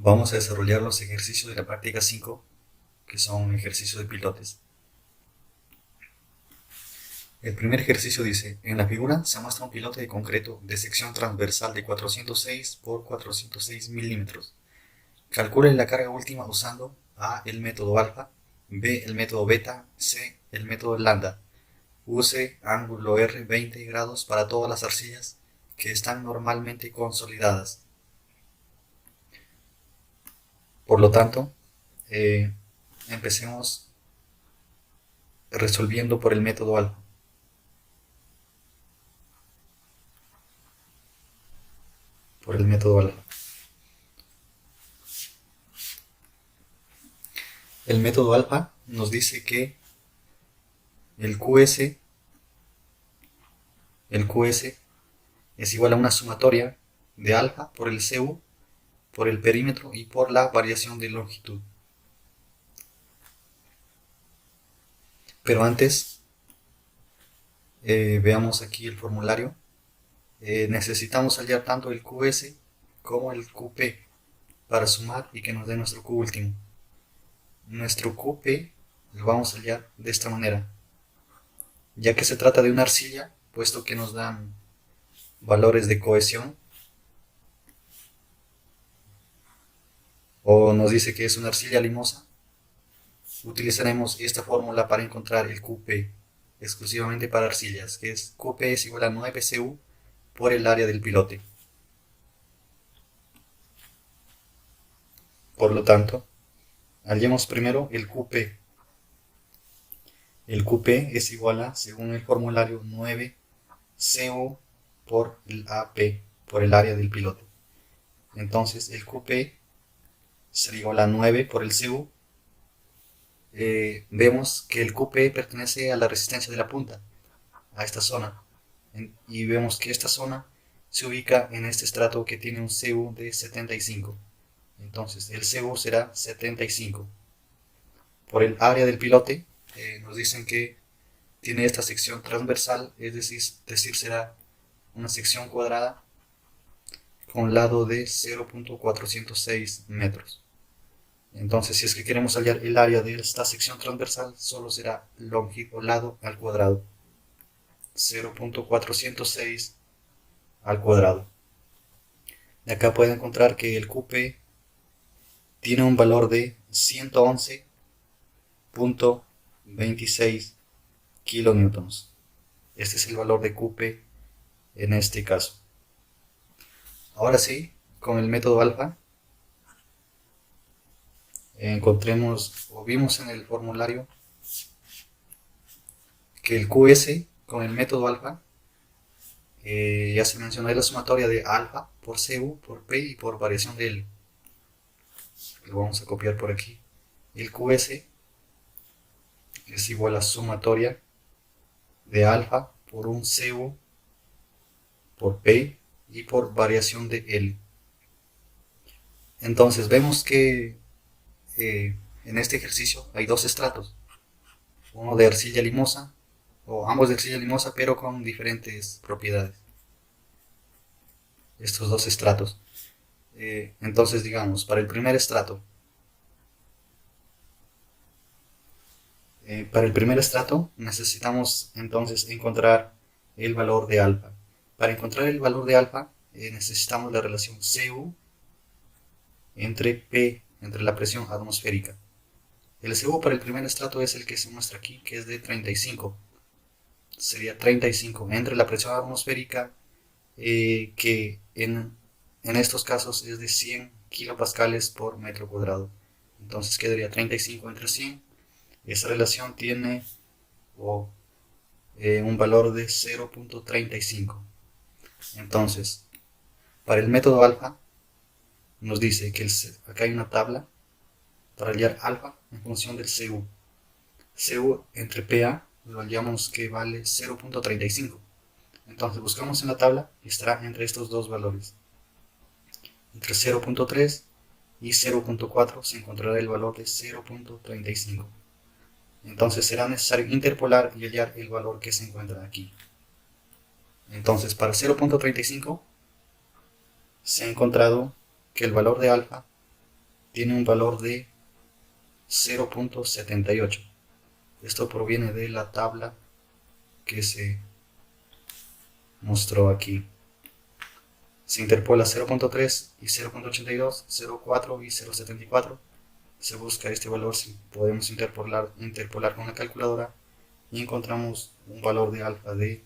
Vamos a desarrollar los ejercicios de la práctica 5, que son ejercicios de pilotes. El primer ejercicio dice: en la figura se muestra un pilote de concreto de sección transversal de 406 por 406 milímetros. Calcule la carga última usando A, el método alfa; B, el método beta; C, el método lambda. Use ángulo R 20 grados para todas las arcillas que están normalmente consolidadas. Por lo tanto, empecemos resolviendo por el método alfa. Por el método alfa. El método alfa nos dice que el QS es igual a una sumatoria de alfa por el CU, por el perímetro y por la variación de longitud. Pero antes, veamos aquí el formulario. Necesitamos hallar tanto el QS como el QP para sumar y que nos dé nuestro Q último. Nuestro QP lo vamos a hallar de esta manera, ya que se trata de una arcilla, puesto que nos dan valores de cohesión, o nos dice que es una arcilla limosa. Utilizaremos esta fórmula para encontrar el QP exclusivamente para arcillas, que es QP es igual a 9CU por el área del pilote. Por lo tanto, hallemos primero el QP. El QP es igual a, según el formulario, 9CU por el AP, por el área del pilote. Entonces el QP sería igual a 9 por el CU. Vemos que el QP pertenece a la resistencia de la punta, a esta zona, y vemos que esta zona se ubica en este estrato que tiene un CU de 75. Entonces el CU será 75. Por el área del pilote nos dicen que tiene esta sección transversal, es decir será una sección cuadrada con lado de 0.406 metros. Entonces, si es que queremos hallar el área de esta sección transversal, solo será longitud o lado al cuadrado, 0.406 al cuadrado. De acá pueden encontrar que el QP tiene un valor de 111.26 kilonewtons. Este es el valor de QP en este caso. Ahora sí, con el método alfa, encontremos o vimos en el formulario que el QS con el método alfa, ya se mencionó, es la sumatoria de alfa por CU, por P y por variación de L. Lo vamos a copiar por aquí. El QS es igual a sumatoria de alfa por un CU por P y por variación de L. Entonces vemos que en este ejercicio hay dos estratos, uno de arcilla limosa, o ambos de arcilla limosa, pero con diferentes propiedades, estos dos estratos. Entonces digamos, para el primer estrato, necesitamos entonces encontrar el valor de alfa. Para encontrar el valor de alfa necesitamos la relación CU entre P, entre la presión atmosférica. El CU para el primer estrato es el que se muestra aquí, que es de 35. Sería 35 entre la presión atmosférica, que en estos casos es de 100 kilopascales por metro cuadrado. Entonces quedaría 35 entre 100. Esa relación tiene un valor de 0.35. Entonces, para el método alfa, nos dice que acá hay una tabla para hallar alfa en función del CU. CU entre PA lo hallamos que vale 0.35. Entonces buscamos en la tabla y estará entre estos dos valores. Entre 0.3 y 0.4 se encontrará el valor de 0.35. Entonces será necesario interpolar y hallar el valor que se encuentra aquí. Entonces para 0.35 se ha encontrado que el valor de alfa tiene un valor de 0.78. Esto proviene de la tabla que se mostró aquí. Se interpola 0.3 y 0.82, 0.4 y 0.74. Se busca este valor si podemos interpolar con la calculadora y encontramos un valor de alfa de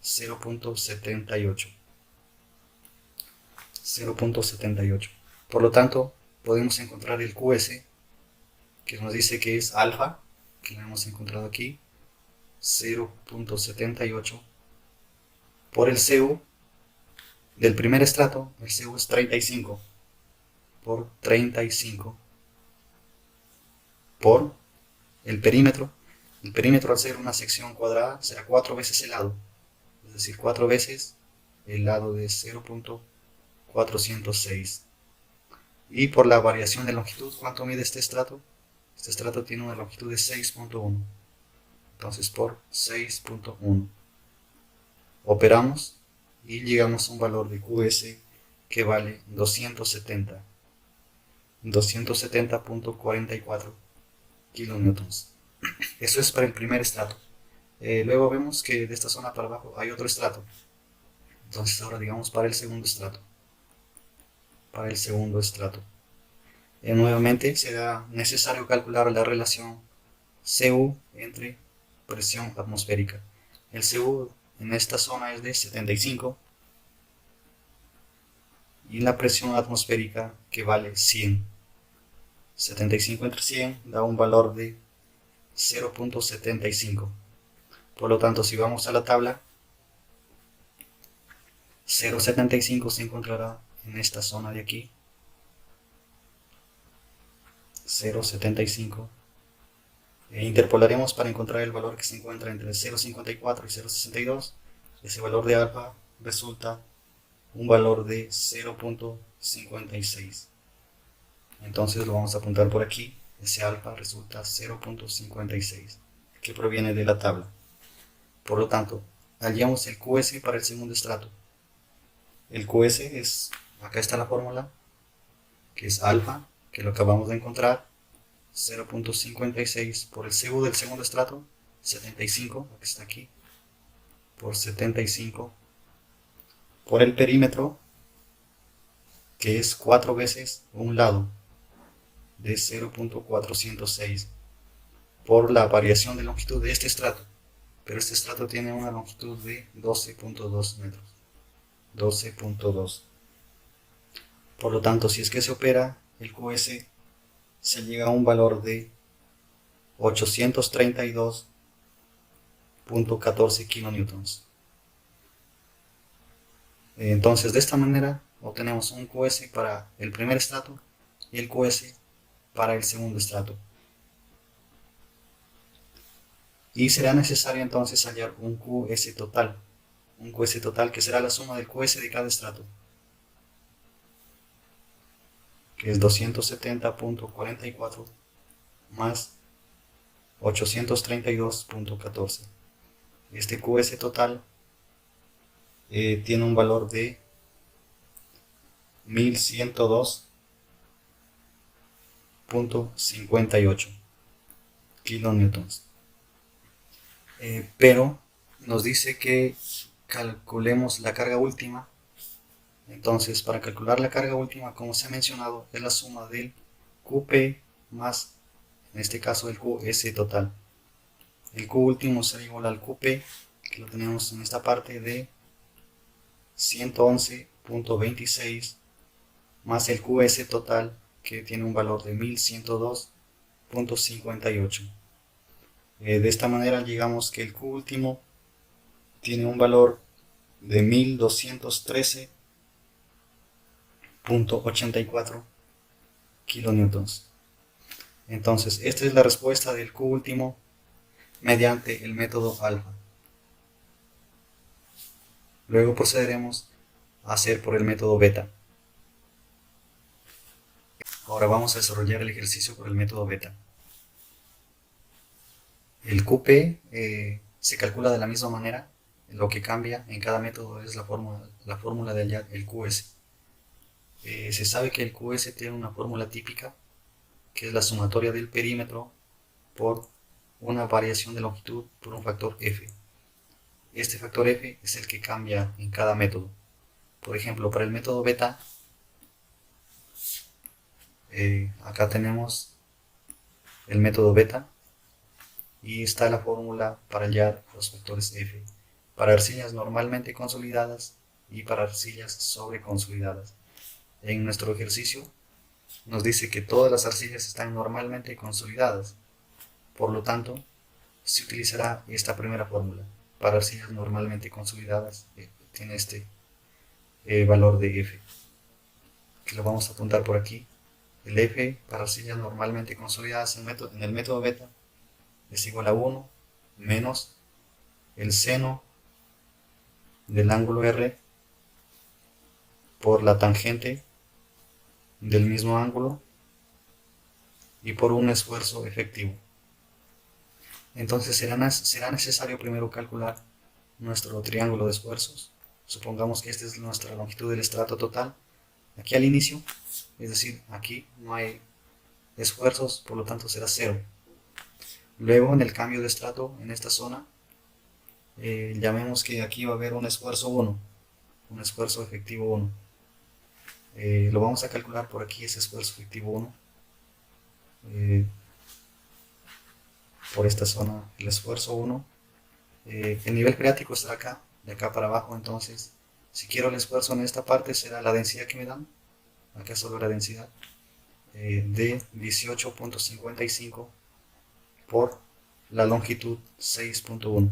0.78. 0.78. Por lo tanto, podemos encontrar el QS, que nos dice que es alfa, que lo hemos encontrado aquí, 0.78, por el CU del primer estrato. El CU es 35 por 35 por el perímetro. El perímetro, al ser una sección cuadrada, será 4 veces el lado, es decir, 4 veces el lado de 0.406. Y por la variación de longitud, ¿cuánto mide este estrato? Este estrato tiene una longitud de 6.1. Entonces por 6.1 operamos y llegamos a un valor de QS que vale 270.44 kilonewtons. Eso es para el primer estrato. Luego vemos que de esta zona para abajo hay otro estrato. Entonces ahora digamos para el segundo estrato. Nuevamente será necesario calcular la relación Cu entre presión atmosférica. El Cu en esta zona es de 75 y la presión atmosférica que vale 100. 75 entre 100 da un valor de 0.75. Por lo tanto, si vamos a la tabla, 0.75 se encontrará en esta zona de aquí. 0.75. Interpolaremos para encontrar el valor que se encuentra entre 0.54 y 0.62. Ese valor de alfa resulta un valor de 0.56. Entonces lo vamos a apuntar por aquí. Ese alfa resulta 0.56, que proviene de la tabla. Por lo tanto, hallamos el QS para el segundo estrato. El QS es, acá está la fórmula, que es alfa, que lo acabamos de encontrar, 0.56 por el Cu del segundo estrato, 75, que está aquí, por 75, por el perímetro, que es 4 veces un lado, de 0.406, por la variación de longitud de este estrato. Pero este estrato tiene una longitud de 12.2 metros. 12.2. Por lo tanto, si es que se opera el QS, se llega a un valor de 832.14 kilonewtons. Entonces, de esta manera obtenemos un QS para el primer estrato y el QS para el segundo estrato. Y será necesario entonces hallar un QS total. Un QS total que será la suma del QS de cada estrato, que es 270.44 más 832.14. Este QS total tiene un valor de 1102.58 kilonewtons. Pero nos dice que calculemos la carga última. Entonces, para calcular la carga última, como se ha mencionado, es la suma del QP más, en este caso, el QS total. El Q último será igual al QP, que lo tenemos en esta parte, de 111.26 más el QS total, que tiene un valor de 1102.58. De esta manera llegamos que el Q último tiene un valor de 1213.84 kilonewtons. Entonces, esta es la respuesta del Q último mediante el método alfa. Luego procederemos a hacer por el método beta. Ahora vamos a desarrollar el ejercicio por el método beta. El QP se calcula de la misma manera. Lo que cambia en cada método es la fórmula de hallar el QS. Se sabe que el QS tiene una fórmula típica, que es la sumatoria del perímetro por una variación de longitud por un factor f. Este factor f es el que cambia en cada método. Por ejemplo, para el método beta, acá tenemos el método beta y está la fórmula para hallar los factores f para arcillas normalmente consolidadas y para arcillas sobreconsolidadas. En nuestro ejercicio nos dice que todas las arcillas están normalmente consolidadas, por lo tanto se utilizará esta primera fórmula. Para arcillas normalmente consolidadas tiene este valor de f, que lo vamos a apuntar por aquí. El f para arcillas normalmente consolidadas en el método beta es igual a 1 menos el seno del ángulo R por la tangente del mismo ángulo y por un esfuerzo efectivo. Entonces será necesario primero calcular nuestro triángulo de esfuerzos. Supongamos que esta es nuestra longitud del estrato total aquí al inicio, es decir, aquí no hay esfuerzos, por lo tanto será 0. Luego en el cambio de estrato en esta zona, llamemos que aquí va a haber un esfuerzo 1, un esfuerzo efectivo 1. Lo vamos a calcular por aquí, ese esfuerzo efectivo 1. Por esta zona, el esfuerzo 1. El nivel freático estará acá, de acá para abajo, entonces si quiero el esfuerzo en esta parte será la densidad que me dan, acá solo la densidad, de 18.55 por la longitud 6.1.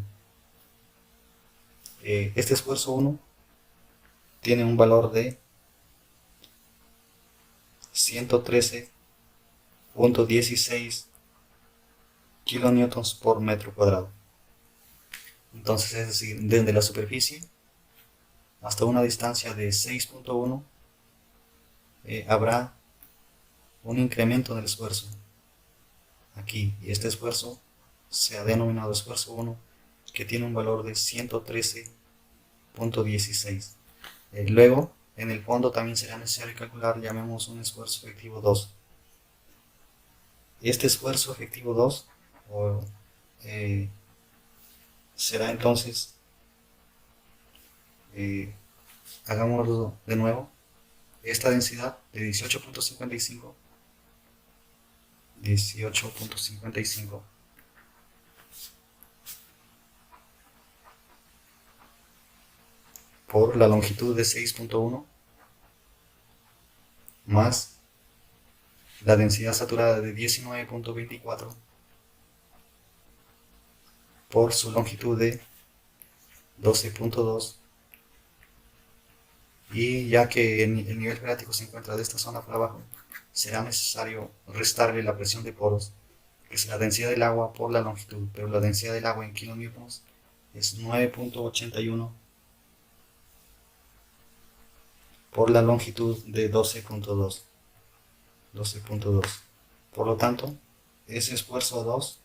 Este esfuerzo 1 tiene un valor de 113.16 kilonewtons por metro cuadrado. Entonces, es decir, desde la superficie hasta una distancia de 6.1 habrá un incremento del esfuerzo aquí, y este esfuerzo se ha denominado esfuerzo 1, que tiene un valor de 113.16. Luego, en el fondo también será necesario calcular, llamemos un esfuerzo efectivo 2. Este esfuerzo efectivo 2 será entonces, hagámoslo de nuevo, esta densidad de 18.55 por la longitud de 6.1 más la densidad saturada de 19.24 por su longitud de 12.2, y ya que el nivel freático se encuentra de esta zona para abajo, será necesario restarle la presión de poros, que es la densidad del agua por la longitud, pero la densidad del agua en kilonewtons es 9.81 por la longitud de 12.2. Por lo tanto, ese esfuerzo 2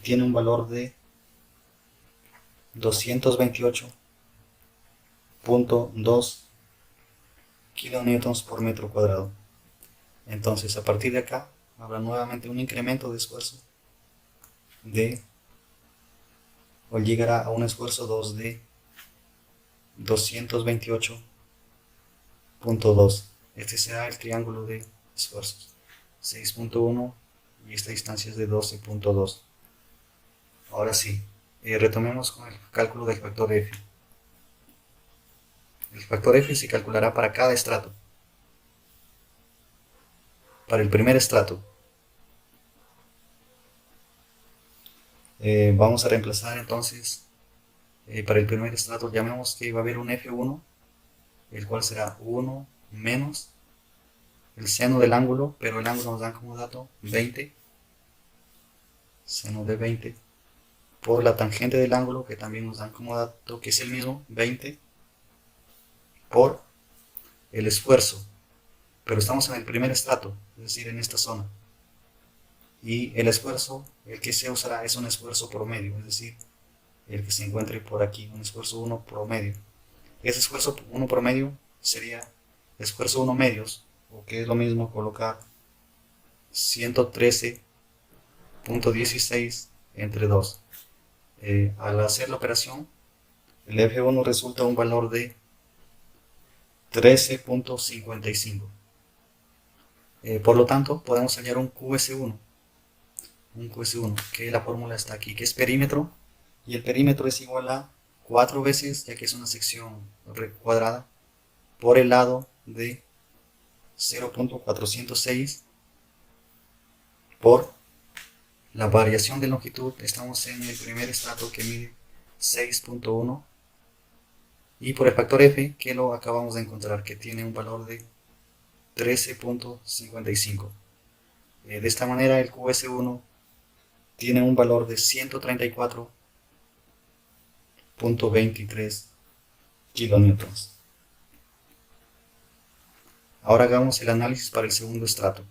tiene un valor de 228.2 kilonewtons por metro cuadrado. Entonces, a partir de acá, habrá nuevamente un incremento de esfuerzo o llegará a un esfuerzo 2 de 228.2. Este será el triángulo de esfuerzos. 6.1 y esta distancia es de 12.2. Ahora sí, retomemos con el cálculo del factor F. El factor F se calculará para cada estrato. Para el primer estrato, vamos a reemplazar entonces, para el primer estrato llamemos que va a haber un F1, el cual será 1 menos el seno del ángulo, pero el ángulo nos dan como dato 20, seno de 20, por la tangente del ángulo, que también nos dan como dato, que es el mismo, 20, por el esfuerzo, pero estamos en el primer estrato, es decir, en esta zona. Y el esfuerzo, el que se usará es un esfuerzo promedio, es decir, el que se encuentre por aquí, un esfuerzo 1 promedio. Ese esfuerzo 1 promedio sería esfuerzo 1 medios, o que es lo mismo colocar 113.16 entre 2. Al hacer la operación, el F1 resulta un valor de 13.55. Por lo tanto, podemos hallar un QS1, que la fórmula está aquí, que es perímetro, y el perímetro es igual a 4 veces, ya que es una sección cuadrada, por el lado de 0.406 por la variación de longitud. Estamos en el primer estrato que mide 6.1 y por el factor F, que lo acabamos de encontrar, que tiene un valor de 13.55. De esta manera el QS1 tiene un valor de 134.23 kilonewtons. Ahora hagamos el análisis para el segundo estrato.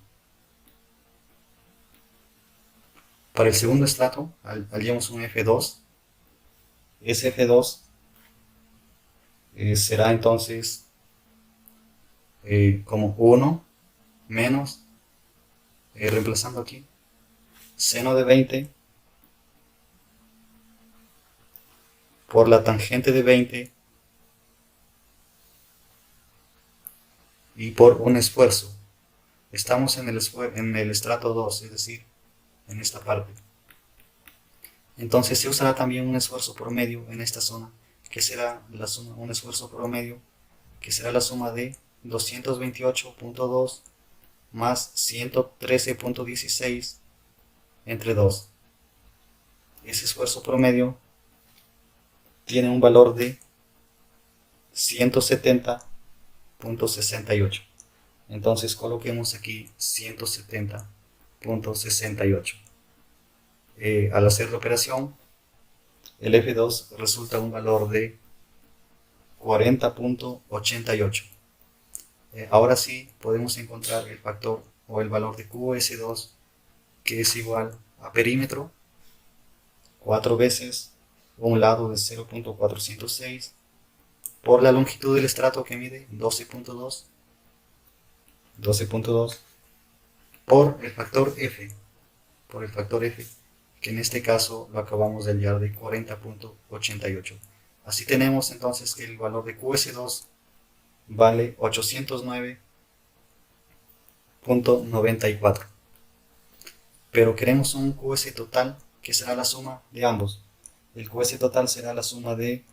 Para el segundo estrato hallemos un F2. Ese F2 será entonces como 1 menos, reemplazando aquí, seno de 20 por la tangente de 20 y por un esfuerzo. Estamos en el estrato 2, es decir, en esta parte. Entonces se usará también un esfuerzo promedio en esta zona, que será la suma, un esfuerzo promedio, que será la suma de 228.2 más 113.16 entre 2. Ese esfuerzo promedio tiene un valor de 170.68. Entonces coloquemos aquí 170.68. Al hacer la operación, el F2 resulta un valor de 40.88. Ahora sí podemos encontrar el factor o el valor de QS2, que es igual a perímetro, 4 veces un lado de 0.406 por la longitud del estrato que mide 12.2 por el factor F, que en este caso lo acabamos de hallar de 40.88. Así tenemos entonces que el valor de QS2 vale 809.94. Pero queremos un QS total que será la suma de ambos. El QS total será la suma de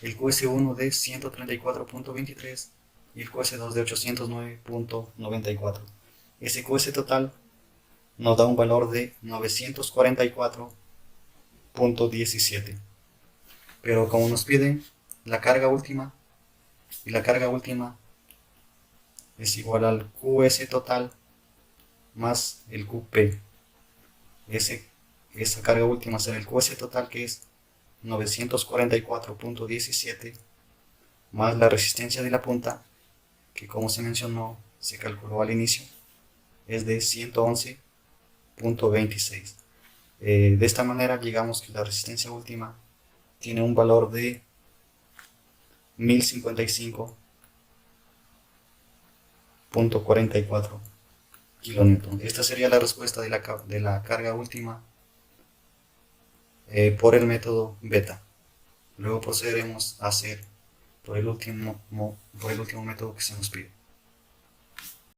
el QS1 de 134.23 y el QS2 de 809.94. Ese QS total nos da un valor de 944.17. Pero como nos piden la carga última, y la carga última es igual al QS total más el QP. Esa carga última será el QS total, que es 944.17 más la resistencia de la punta, que como se mencionó, se calculó al inicio, es de 111.26. De esta manera llegamos que la resistencia última tiene un valor de 1055.44 kilonewton. Esta sería la respuesta de la carga última por el método beta. Luego procederemos a hacer por el último método que se nos pide.